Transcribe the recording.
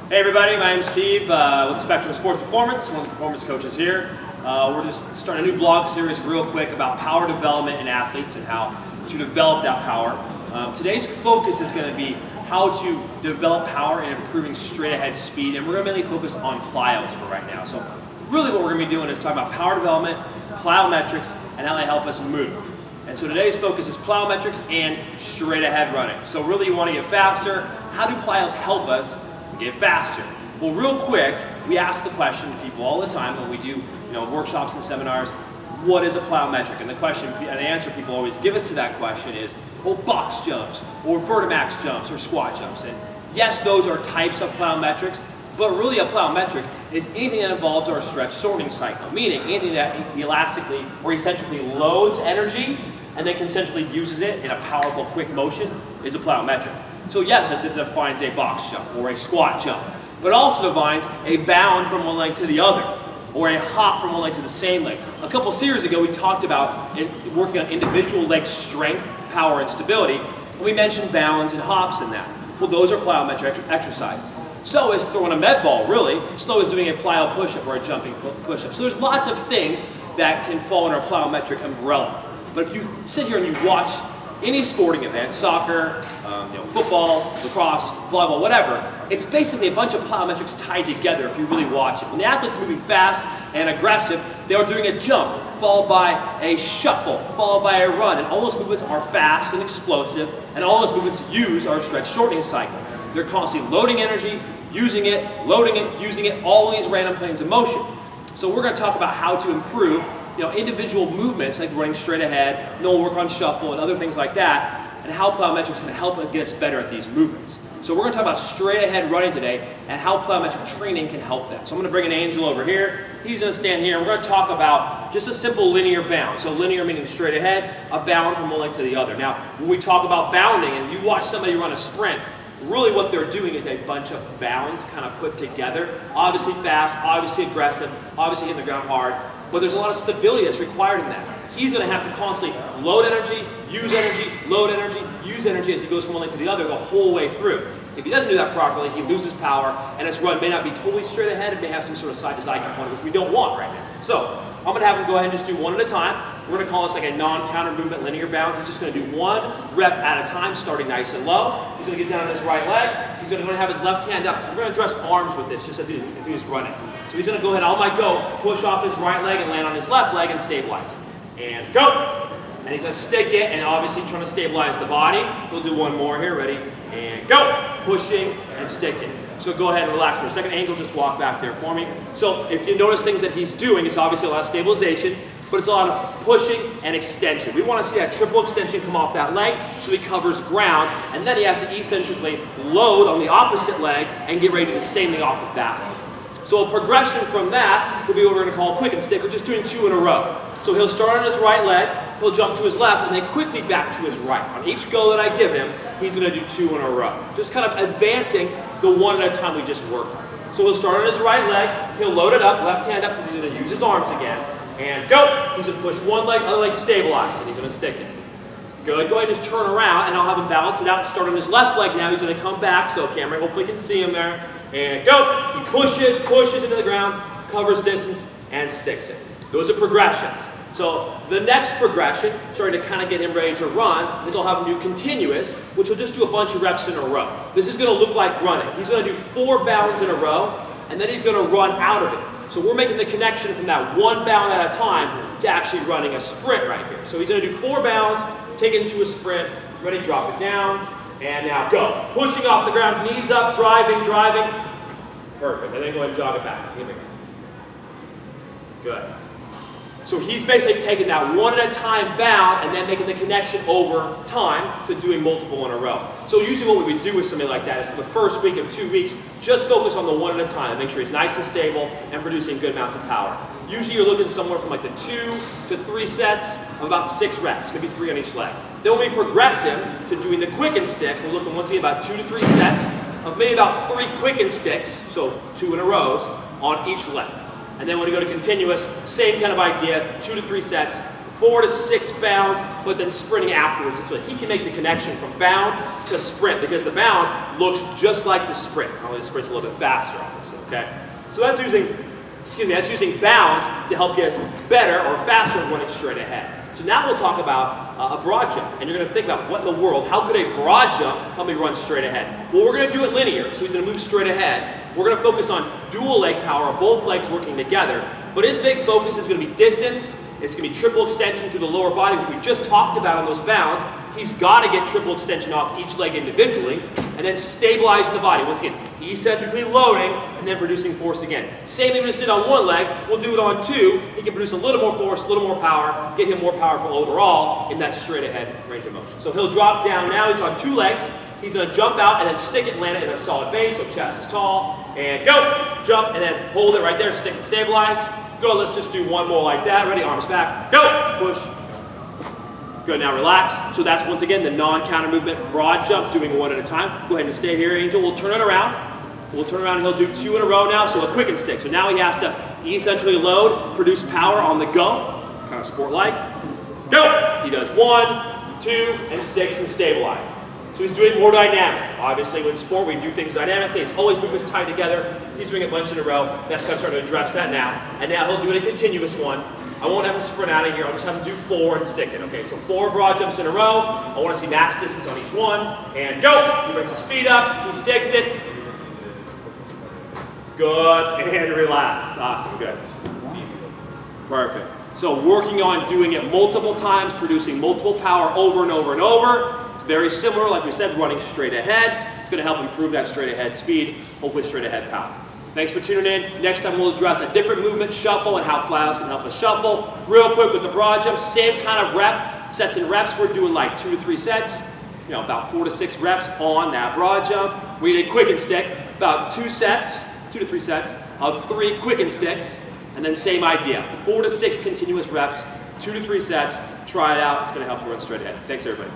Hey everybody, my name's Steve with Spectrum Sports Performance, one of the performance coaches here. We're just starting a new blog series real quick about power development in athletes and how to develop that power. Today's focus is going to be how to develop power and improving straight ahead speed, and we're going to mainly focus on plyos for right now. So really what we're going to be doing is talking about power development, plyometrics, and how they help us move. And so today's focus is plyometrics and straight ahead running. So really you want to get faster. How do plyos help us get faster? Well, real quick, we ask the question to people all the time when we do workshops and seminars, what is a plyometric? And the question and the answer people always give us to that question is, well, box jumps or vertimax jumps or squat jumps. And yes, those are types of plyometrics, but really a plyometric is anything that involves our stretch sorting cycle, meaning anything that elastically or eccentrically loads energy and then concentrically uses it in a powerful, quick motion is a plyometric. So yes, it defines a box jump or a squat jump, but also defines a bound from one leg to the other or a hop from one leg to the same leg. A couple series ago, we talked about working on individual leg strength, power, and stability, and we mentioned bounds and hops in that. Well, those are plyometric exercises. So is throwing a med ball, really. So is doing a plyo push-up or a jumping push-up. So there's lots of things that can fall under a plyometric umbrella. But if you sit here and you watch any sporting event, soccer, football, lacrosse, volleyball, whatever, it's basically a bunch of plyometrics tied together if you really watch it. When the athlete's moving fast and aggressive, they are doing a jump, followed by a shuffle, followed by a run, and all those movements are fast and explosive, and all those movements use our stretch shortening cycle. They're constantly loading energy, using it, loading it, using it, all of these random planes of motion. So we're going to talk about how to improve individual movements like running straight ahead, and then we'll work on shuffle and other things like that, and how plyometrics can help get us better at these movements. So we're going to talk about straight ahead running today and how plyometric training can help that. So I'm going to bring an Angel over here. He's going to stand here, and we're going to talk about just a simple linear bound. So linear meaning straight ahead, a bound from one leg to the other. Now, when we talk about bounding and you watch somebody run a sprint, really what they're doing is a bunch of bounds kind of put together. Obviously fast, obviously aggressive, obviously hitting the ground hard, but there's a lot of stability that's required in that. He's going to have to constantly load energy, load energy, use energy as he goes from one leg to the other the whole way through. If he doesn't do that properly, he loses power, and his run may not be totally straight ahead. It may have some sort of side-to-side component, which we don't want right now. So I'm going to have him go ahead and just do one at a time. We're going to call this like a non-counter movement linear bound. He's just going to do one rep at a time, starting nice and low. He's going to get down on his right leg. He's going to have his left hand up, because we're going to address arms with this, just if he was running. So he's going to go ahead, on my go, push off his right leg and land on his left leg and stabilize it. And go! And he's going to stick it, and obviously trying to stabilize the body. We'll do one more here, ready? And go! Pushing and sticking. So go ahead and relax for a second. Angel, just walk back there for me. So if you notice things that he's doing, it's obviously a lot of stabilization, but it's a lot of pushing and extension. We want to see that triple extension come off that leg so he covers ground, and then he has to eccentrically load on the opposite leg and get ready to do the same thing off of that one. So a progression from that will be what we're going to call quick and stick. We're just doing two in a row. So he'll start on his right leg, he'll jump to his left, and then quickly back to his right. On each go that I give him, he's going to do two in a row. Just kind of advancing the one at a time we just worked on. So he'll start on his right leg, he'll load it up, left hand up, because he's going to use his arms again. And go! He's going to push one leg, other leg stabilize, and he's going to stick it. Good. Go ahead and just turn around, and I'll have him balance it out. Start on his left leg now. He's going to come back, so camera hopefully can see him there. And go! He pushes into the ground, covers distance, and sticks it. Those are progressions. So the next progression, starting to kind of get him ready to run, is I'll have him do continuous, which will just do a bunch of reps in a row. This is going to look like running. He's going to do 4 bounds in a row, and then he's going to run out of it. So we're making the connection from that 1 bound at a time to actually running a sprint right here. So he's going to do 4 bounds, take it into a sprint, ready, drop it down, and now go. Pushing off the ground, knees up, driving. Perfect. And then go ahead and jog it back. Here we go. Good. So he's basically taking that 1 at a time bound and then making the connection over time to doing multiple in a row. So usually what we would do with something like that is for the first week of 2 weeks, just focus on the 1 at a time and make sure he's nice and stable and producing good amounts of power. Usually you're looking somewhere from like the 2 to 3 sets of about 6 reps, maybe 3 on each leg. Then when we progress him to doing the quick and stick, we're looking once again about 2 to 3 sets of maybe about 3 quick and sticks, so 2 in a row on each leg. And then when we go to continuous, same kind of idea, 2 to 3 sets, 4 to 6 bounds, but then sprinting afterwards so he can make the connection from bound to sprint, because the bound looks just like the sprint, only the sprint's a little bit faster, obviously, okay? So that's using bounds to help get us better or faster running straight ahead. So now we'll talk about a broad jump, and you're going to think about what in the world, how could a broad jump help me run straight ahead? Well, we're going to do it linear, so he's going to move straight ahead. We're going to focus on dual leg power, both legs working together, but his big focus is going to be distance. It's going to be triple extension through the lower body, which we just talked about on those bounds. He's got to get triple extension off each leg individually, and then stabilizing the body. Once again, eccentrically loading, and then producing force again. Same thing we just did on one leg, we'll do it on two. He can produce a little more force, a little more power, get him more powerful overall in that straight ahead range of motion. So he'll drop down now, he's on 2 legs. He's going to jump out and then stick it and land it in a solid base, so chest is tall, and go! Jump, and then hold it right there, stick and stabilize. Go, let's just do one more like that. Ready, arms back, go! Push. Good, now relax. So that's once again the non-counter movement, broad jump, doing one at a time. Go ahead and stay here, Angel. We'll turn it around. We'll turn around and he'll do 2 in a row now, so a quick and stick. So now he has to essentially load, produce power on the go, kind of sport-like. Go! He does 1, 2, and sticks and stabilizes. So he's doing more dynamic. Obviously, with sport, we do things dynamically. It's always movements tied together. He's doing a bunch in a row. That's kind of starting to address that now. And now he'll do it a continuous one. I won't have him sprint out of here. I'll just have him do 4 and stick it. Okay, so 4 broad jumps in a row. I want to see max distance on each one. And go! He brings his feet up. He sticks it. Good. And relax. Awesome. Good. Perfect. So working on doing it multiple times, producing multiple power over and over and over. Very similar, like we said, running straight ahead. It's going to help improve that straight ahead speed, hopefully straight ahead power. Thanks for tuning in. Next time we'll address a different movement, shuffle, and how plyos can help us shuffle. Real quick with the broad jump, same kind of rep, sets and reps. We're doing like 2 to 3 sets, about 4 to 6 reps on that broad jump. We did quick and stick, about 2 to 3 sets of 3 quick and sticks, and then same idea, 4 to 6 continuous reps, 2 to 3 sets. Try it out. It's going to help you run straight ahead. Thanks, everybody.